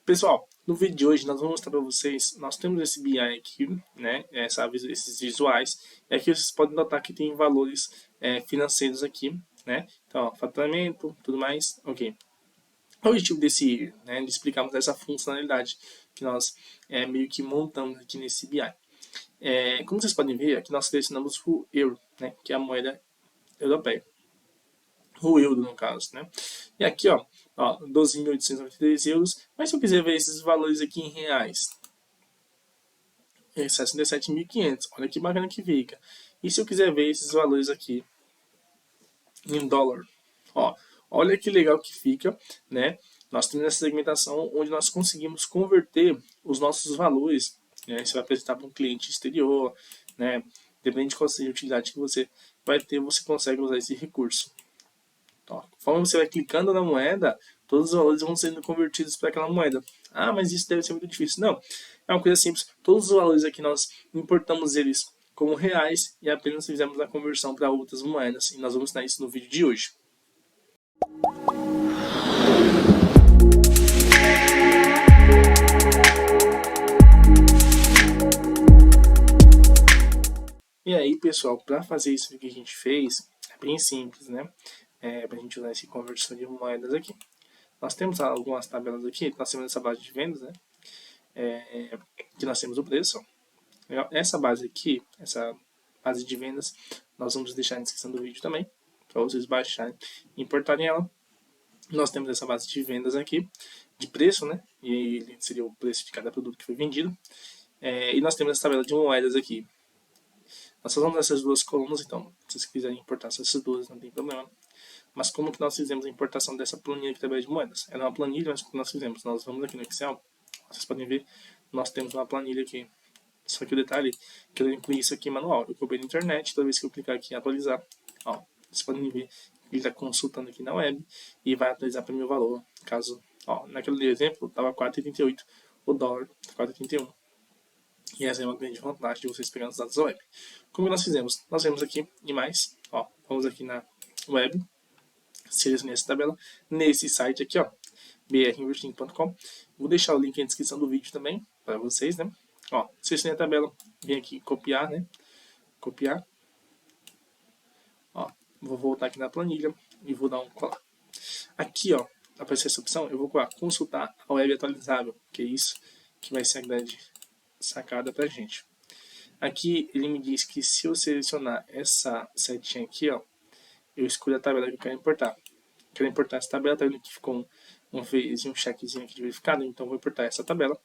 Pessoal, no vídeo de hoje nós vamos mostrar para vocês, nós temos esse BI aqui, né, esses visuais, e aqui vocês podem notar que tem valores financeiros aqui, né, então ó, faturamento, tudo mais, ok. O objetivo desse, né, de explicarmos essa funcionalidade que nós meio que montamos aqui nesse BI. Como vocês podem ver, aqui nós selecionamos o euro, né, que é a moeda europeia. O euro, no caso, né? E aqui, ó 12.893 euros. Mas se eu quiser ver esses valores aqui em reais, é 67.500. Olha que bacana que fica. E se eu quiser ver esses valores aqui em dólar, ó, olha que legal que fica, né? Nós temos essa segmentação onde nós conseguimos converter os nossos valores, né? Você vai apresentar para um cliente exterior, né? Dependendo de qual seja a utilidade que você vai ter, você consegue usar esse recurso. Então, conforme você vai clicando na moeda, todos os valores vão sendo convertidos para aquela moeda. Ah, mas isso deve ser muito difícil. Não, é uma coisa simples. Todos os valores aqui nós importamos eles como reais e apenas fizemos a conversão para outras moedas. E nós vamos ensinar isso no vídeo de hoje. E aí, pessoal, para fazer isso que a gente fez, é bem simples, né? Para a gente usar esse conversor de moedas aqui. Nós temos algumas tabelas aqui, nós temos essa base de vendas, né? Que nós temos o preço. Essa base aqui, essa base de vendas, nós vamos deixar na descrição do vídeo também, para vocês baixarem e importarem ela. Nós temos essa base de vendas aqui, de preço, né? E seria o preço de cada produto que foi vendido. E nós temos essa tabela de moedas aqui. Nós só vamos essas duas colunas, então, se vocês quiserem importar essas duas, não tem problema. Mas como que nós fizemos a importação dessa planilha aqui através de moedas? Era uma planilha, mas o que nós fizemos? Nós vamos aqui no Excel, vocês podem ver, nós temos uma planilha aqui. Só que o detalhe é que eu incluí isso aqui manual. Eu copiei na internet, toda vez que eu clicar aqui em atualizar, ó, vocês podem ver que ele está consultando aqui na web e vai atualizar para o meu valor. Caso, ó, naquele exemplo, estava 4,88, o dólar 4,81. E essa é uma grande vantagem de vocês pegarem os dados da web. Como nós fizemos? Nós vemos aqui em mais, ó, vamos aqui na web, selecionei essa tabela, nesse site aqui, ó, brinvesting.com. Vou deixar o link na descrição do vídeo também, para vocês, né? Ó, selecionei a tabela, vem aqui copiar, né? Copiar. Ó, vou voltar aqui na planilha e vou dar um colar. Aqui, ó, aparece essa opção, eu vou colar consultar a web atualizável, que é isso que vai ser a grande sacada pra gente. Aqui ele me diz que se eu selecionar essa setinha aqui, ó, eu escolho a tabela que eu quero importar. Quero importar essa tabela, tá vendo que ficou um checkzinho aqui de verificado, então vou importar essa tabela.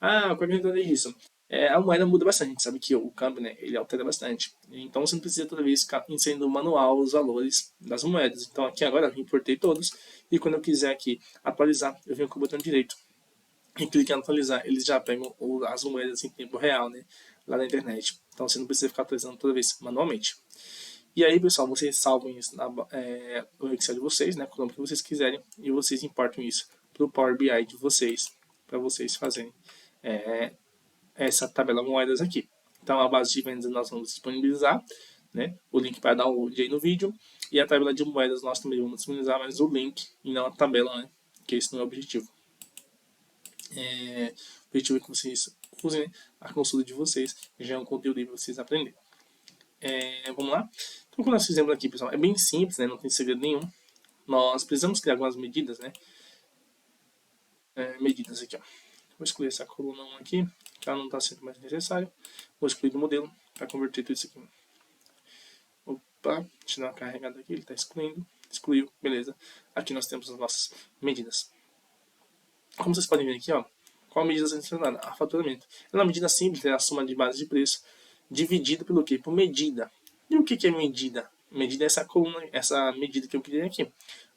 Ah, qual é a entender disso? A moeda muda bastante, a gente sabe que o câmbio, né, ele altera bastante. Então você não precisa toda vez ficar inserindo no manual os valores das moedas. Então aqui agora eu importei todos e quando eu quiser aqui atualizar, eu venho com o botão direito e clico em atualizar. Eles já pegam as moedas em tempo real, né, lá na internet. Então você não precisa ficar atualizando toda vez manualmente. E aí, pessoal, vocês salvam isso no Excel de vocês, né, como que vocês quiserem, e vocês importam isso para o Power BI de vocês, para vocês fazerem essa tabela moedas aqui. Então, a base de vendas nós vamos disponibilizar, né, o link para download aí no vídeo, e a tabela de moedas nós também vamos disponibilizar, mas o link e não a tabela, né, que esse não é o objetivo. O objetivo é que vocês usem, né, a consulta de vocês, já é um conteúdo aí para vocês aprenderem. Vamos lá? Então, o que nós fizemos aqui, pessoal, é bem simples, né? Não tem segredo nenhum. Nós precisamos criar algumas medidas, né? Medidas aqui, ó. Vou escolher essa coluna 1 aqui, que ela não está sendo mais necessária. Vou excluir do modelo para converter tudo isso aqui. Opa, deixa eu dar uma carregada aqui, ele está excluindo. Excluiu, beleza. Aqui nós temos as nossas medidas. Como vocês podem ver aqui, ó, qual a medida selecionada? A faturamento. É uma medida simples, é a soma de base de preço dividido pelo quê? Por medida. E o que é medida? Medida é essa coluna, essa medida que eu criei aqui.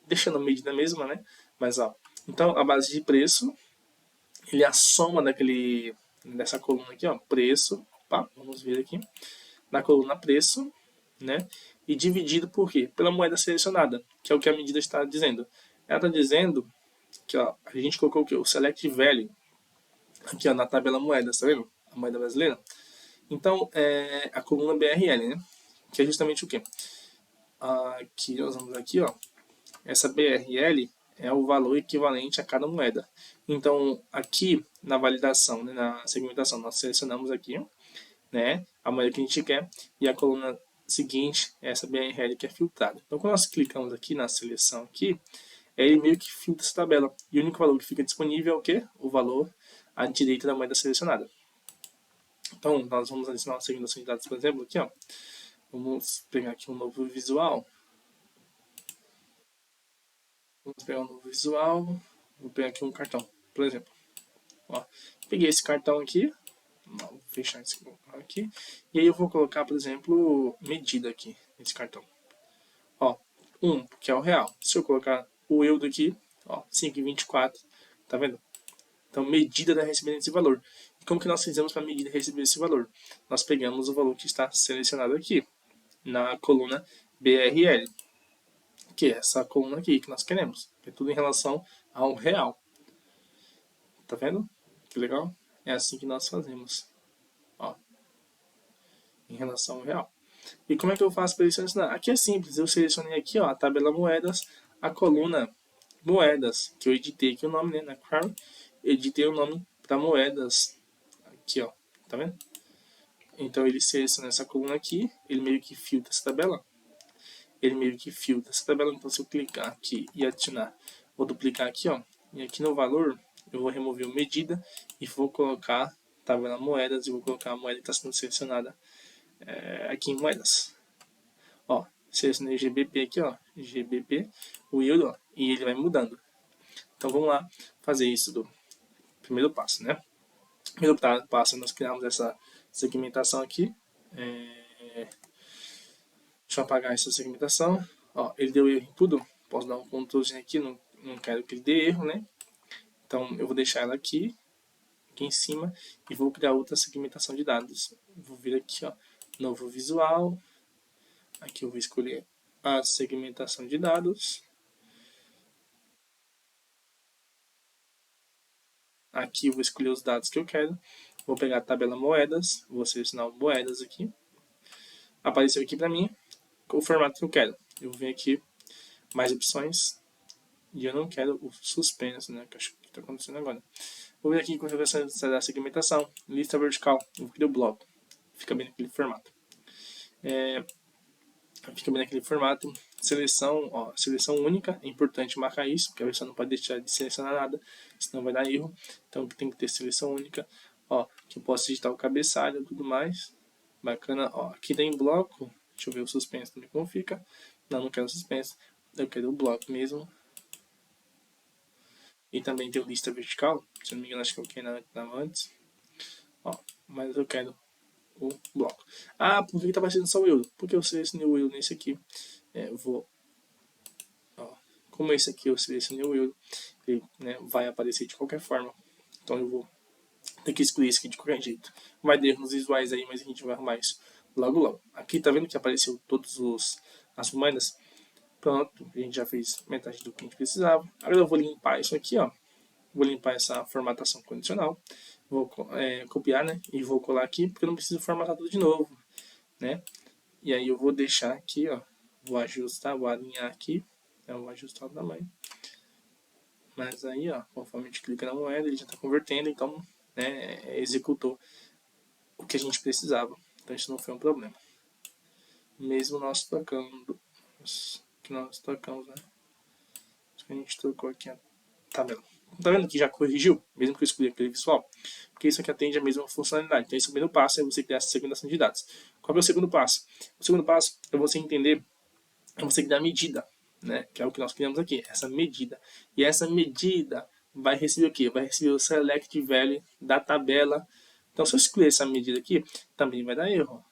Deixando a medida mesma, né? Mas, ó, então a base de preço, ele é a soma dessa coluna aqui, ó, preço, opa, vamos ver aqui, na coluna preço, né? E dividido por quê? Pela moeda selecionada, que é o que a medida está dizendo. Ela está dizendo que, ó, a gente colocou o quê? O select value, aqui, ó, na tabela moedas, tá vendo? A moeda brasileira. Então, a coluna BRL, né? Que é justamente o quê? Aqui, nós vamos aqui, ó. Essa BRL é o valor equivalente a cada moeda. Então, aqui na validação, né, na segmentação, nós selecionamos aqui, né, a moeda que a gente quer, e a coluna seguinte é essa BRL que é filtrada. Então, quando nós clicamos aqui na seleção aqui, ele meio que filtra essa tabela. E o único valor que fica disponível é o quê? O valor à direita da moeda selecionada. Então, nós vamos adicionar uma segmentação de dados, por exemplo, aqui, ó. Vamos pegar aqui um novo visual. Vamos pegar um novo visual. Vou pegar aqui um cartão, por exemplo. Ó, peguei esse cartão aqui. Vou fechar esse aqui. E aí eu vou colocar, por exemplo, medida aqui nesse cartão. Ó, 1, que é o real. Se eu colocar o euro aqui, ó, 5,24. Tá vendo? Então, medida da recebendo esse valor. E como que nós fizemos para medir e receber esse valor? Nós pegamos o valor que está selecionado aqui, na coluna BRL, que é essa coluna aqui que nós queremos. Que é tudo em relação ao real. Tá vendo? Que legal? É assim que nós fazemos. Ó, em relação ao real. E como é que eu faço para selecionar? Aqui é simples. Eu selecionei aqui, ó, a tabela moedas, a coluna moedas, que eu editei aqui o nome, né, na Crown. Editei o nome para moedas. Aqui, ó. Tá vendo? Então ele seleciona essa coluna aqui, ele meio que filtra essa tabela. Ele meio que filtra essa tabela. Então se eu clicar aqui e adicionar, vou duplicar aqui, ó. E aqui no valor, eu vou remover o medida e vou colocar tabela moedas e vou colocar a moeda que está sendo selecionada aqui em moedas. Ó, selecionei GBP aqui, ó. GBP, o euro, ó, e ele vai mudando. Então vamos lá fazer isso do primeiro passo, né? Primeiro passo, nós criamos essa segmentação aqui. Deixa eu apagar essa segmentação. Ó, ele deu erro em tudo. Posso dar um Ctrl aqui, não quero que ele dê erro, né? Então eu vou deixar ela aqui em cima e vou criar outra segmentação de dados. Vou vir aqui, ó, novo visual. Aqui eu vou escolher a segmentação de dados. Aqui eu vou escolher os dados que eu quero. Vou pegar a tabela moedas, vou selecionar o moedas aqui. Apareceu aqui para mim o formato que eu quero. Eu venho aqui, mais opções, e eu não quero o suspenso, né, que acho que está acontecendo agora. Vou vir aqui com a segmentação, lista vertical, eu vou criar o bloco. Fica bem naquele formato. Fica bem naquele formato. Seleção, ó, seleção única, é importante marcar isso, porque a pessoa não pode deixar de selecionar nada, senão vai dar erro. Então tem que ter seleção única, ó, que eu posso digitar o cabeçalho e tudo mais. Bacana, ó, aqui tem bloco, deixa eu ver o suspenso também como fica. Não quero suspenso, eu quero o bloco mesmo. E também tem o lista vertical, se não me engano acho que eu quero antes. Ó, mas eu quero o bloco. Ah, por que está aparecendo só o euro? Porque eu selecionei o euro nesse aqui. Eu vou, ó, como esse aqui eu selecionei o euro, ele, né, vai aparecer de qualquer forma. Então eu vou ter que excluir isso aqui de qualquer jeito. Vai ter nos visuais aí, mas a gente vai arrumar isso logo logo. Aqui tá vendo que apareceu todas as moedas? Pronto, a gente já fez metade do que a gente precisava. Agora eu vou limpar isso aqui, ó. Vou limpar essa formatação condicional. Vou copiar, né? E vou colar aqui, porque eu não preciso formatar tudo de novo, né? E aí eu vou deixar aqui, ó. Vou ajustar, vou alinhar aqui. Eu vou ajustar o tamanho. Mas aí, ó, conforme a gente clica na moeda, ele já está convertendo, então, né, executou o que a gente precisava. Então isso não foi um problema. Mesmo nós tocando, que nós tocamos, né? A gente trocou aqui a tabela. Tá vendo que já corrigiu? Mesmo que eu escolhi aquele visual. Porque isso aqui atende a mesma funcionalidade. Então esse é o primeiro passo, é você criar essa segmentação de dados. Qual é o segundo passo? O segundo passo é você entender, é você criar a medida, né? Que é o que nós criamos aqui, essa medida. E essa medida vai receber o quê? Vai receber o select value da tabela. Então se eu escolher essa medida aqui, também vai dar erro.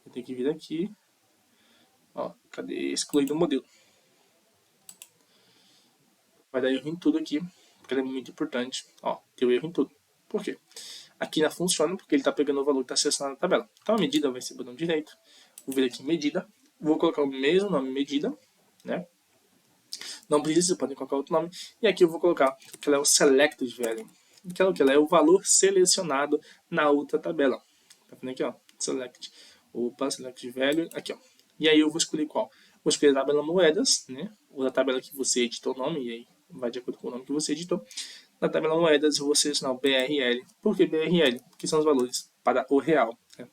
Eu tenho que vir aqui. Ó, cadê excluir do modelo? Vai dar erro em tudo aqui, porque ele é muito importante. Ó, deu erro em tudo. Por quê? Aqui não funciona porque ele está pegando o valor que está selecionado na tabela. Então a medida vai ser botão direito. Vou vir aqui em medida. Vou colocar o mesmo nome medida, né? Não precisa, você pode colocar outro nome. E aqui eu vou colocar que ela é o selected value. Que ela é o valor selecionado na outra tabela. Tá vendo aqui, ó? Select. Opa, select value. Aqui, ó. E aí eu vou escolher qual? Vou escolher a tabela moedas, né? Ou a tabela que você editou o nome, e aí vai de acordo com o nome que você editou. Na tabela moedas, eu vou selecionar o BRL. Por que BRL? Porque são os valores para o real, né?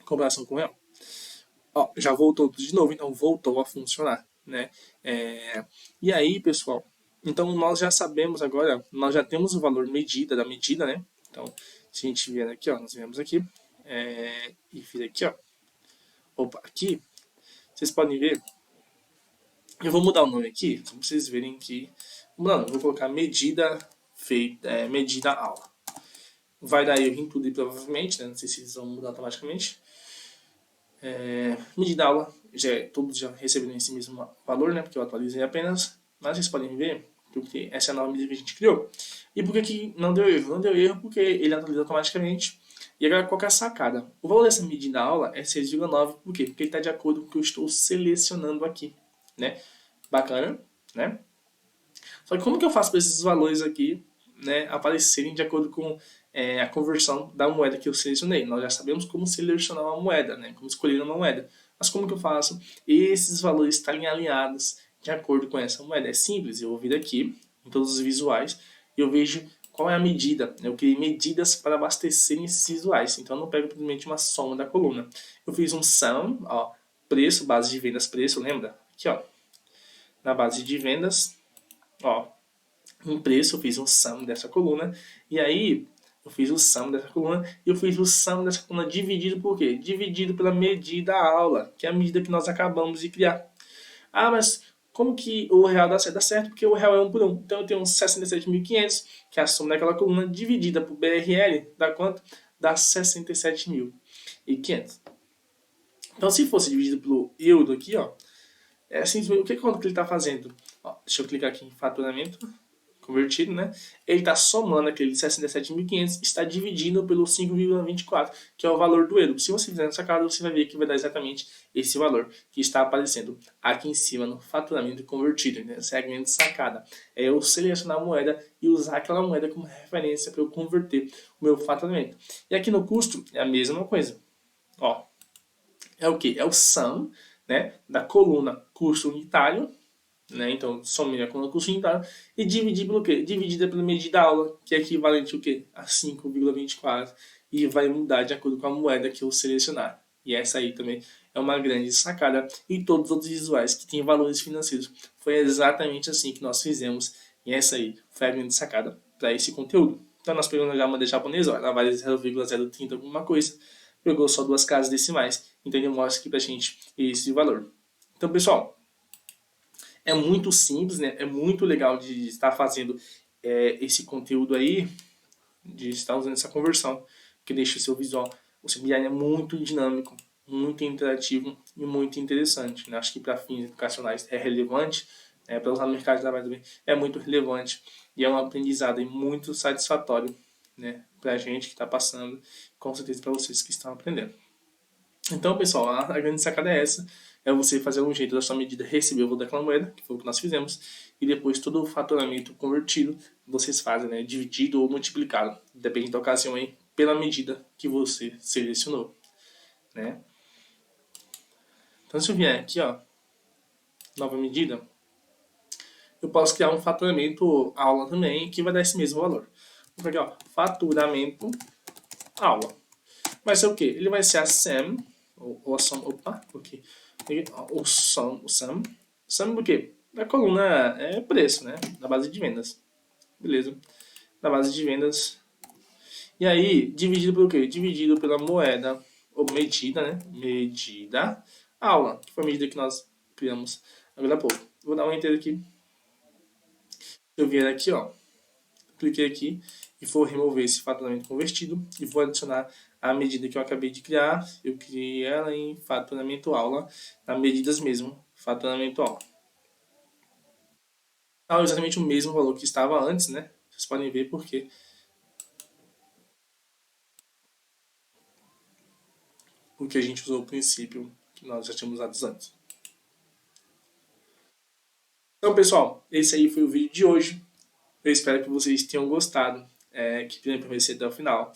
Comparação com o real. Ó, já voltou tudo de novo, então voltou a funcionar, né? E aí, pessoal, então nós já sabemos agora, nós já temos o valor medida da medida, né? Então, se a gente vier aqui, ó, nós viemos aqui e fiz aqui, ó. Opa, aqui, vocês podem ver, eu vou mudar o nome aqui, para vocês verem que, mano, eu vou colocar medida feita, medida aula. Vai dar erro em tudo e provavelmente, né? Não sei se eles vão mudar automaticamente. Medida aula, todos já receberam esse mesmo valor, né? Porque eu atualizei apenas. Mas vocês podem ver que essa é a nova medida que a gente criou. E por que não deu erro? Não deu erro porque ele atualiza automaticamente. E agora qual que é a sacada? O valor dessa medida aula é 6,9. Por quê? Porque ele está de acordo com o que eu estou selecionando aqui, né? Bacana, né? Só que como que eu faço para esses valores aqui, né, aparecerem de acordo com a conversão da moeda que eu selecionei? Nós já sabemos como selecionar uma moeda, né, como escolher uma moeda. Mas como que eu faço esses valores estarem alinhados de acordo com essa moeda? É simples, eu vou vir aqui em todos os visuais e eu vejo qual é a medida. Eu criei medidas para abastecerem esses visuais. Então eu não pego simplesmente uma soma da coluna. Eu fiz um sum, ó, preço, base de vendas, preço, lembra? Aqui, ó, na base de vendas, ó, em preço, eu fiz um sum dessa coluna, e aí eu fiz o sum dessa coluna, e eu fiz o sum dessa coluna dividido por quê? Dividido pela medida aula, que é a medida que nós acabamos de criar. Ah, mas como que o real dá certo? Dá certo porque o real é 1 por 1. Então eu tenho 67.500, que é a soma daquela coluna, dividida por BRL, dá quanto? Dá 67.500. Então se fosse dividido pelo euro aqui, ó, é assim, o que ele está fazendo? Ó, deixa eu clicar aqui em faturamento convertido, né? Ele está somando aquele 67.500, está dividindo pelo 5,24, que é o valor do euro. Se você fizer essa casa, você vai ver que vai dar exatamente esse valor que está aparecendo aqui em cima no faturamento convertido. Né? Essa é a grande sacada. É eu selecionar a moeda e usar aquela moeda como referência para eu converter o meu faturamento. E aqui no custo é a mesma coisa. Ó, é o que? É o sum, né, da coluna custo unitário, né? Então, somei a coluna custo unitário e dividir pelo quê? Dividida pela medida aula, que é equivalente ao quê? A 5,24 e vai mudar de acordo com a moeda que eu selecionar. E essa aí também é uma grande sacada. E todos os outros visuais que têm valores financeiros. Foi exatamente assim que nós fizemos. E essa aí foi a grande sacada para esse conteúdo. Então, nós pegamos já uma moeda japonesa, ela vale 0,030 alguma coisa. Pegou só duas casas decimais. Então, ele mostra aqui pra gente esse valor. Então, pessoal, é muito simples, né? É muito legal de estar fazendo esse conteúdo aí, de estar usando essa conversão, que deixa o seu visual, o seu BI é muito dinâmico, muito interativo e muito interessante. Né? Acho que para fins educacionais é relevante, para usar no mercado de trabalho também é muito relevante e é um aprendizado muito satisfatório, né? Para a gente que está passando, com certeza para vocês que estão aprendendo. Então, pessoal, a grande sacada é essa. É você fazer um jeito da sua medida receber o valor daquela moeda, que foi o que nós fizemos, e depois todo o faturamento convertido vocês fazem, né, dividido ou multiplicado, depende da ocasião aí, pela medida que você selecionou, né? Então, se eu vier aqui, ó, nova medida, eu posso criar um faturamento aula também, que vai dar esse mesmo valor. Vou pegar, ó, faturamento aula. Vai ser o quê? Ele vai ser a SAM, ou a sum, opa, ok. O sum do quê? Da coluna é preço, né? Da base de vendas. Beleza. Da base de vendas. E aí, dividido pelo quê? Dividido pela moeda, ou medida, né? Medida aula, que foi a medida que nós criamos agora há pouco. Vou dar um enter aqui. Eu vier aqui, ó. Cliquei aqui e vou remover esse faturamento convertido e vou adicionar a medida que eu acabei de criar. Eu criei ela em faturamento aula, na medidas mesmo, faturamento aula. Tá exatamente o mesmo valor que estava antes, né? Vocês podem ver porque a gente usou o princípio que nós já tínhamos usado antes. Então, pessoal, esse aí foi o vídeo de hoje. Eu espero que vocês tenham gostado, que tenham permanecido até o final.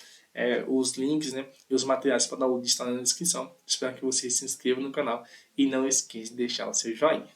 Os links, né, e os materiais para download estão na descrição. Espero que vocês se inscrevam no canal e não esqueçam de deixar o seu joinha.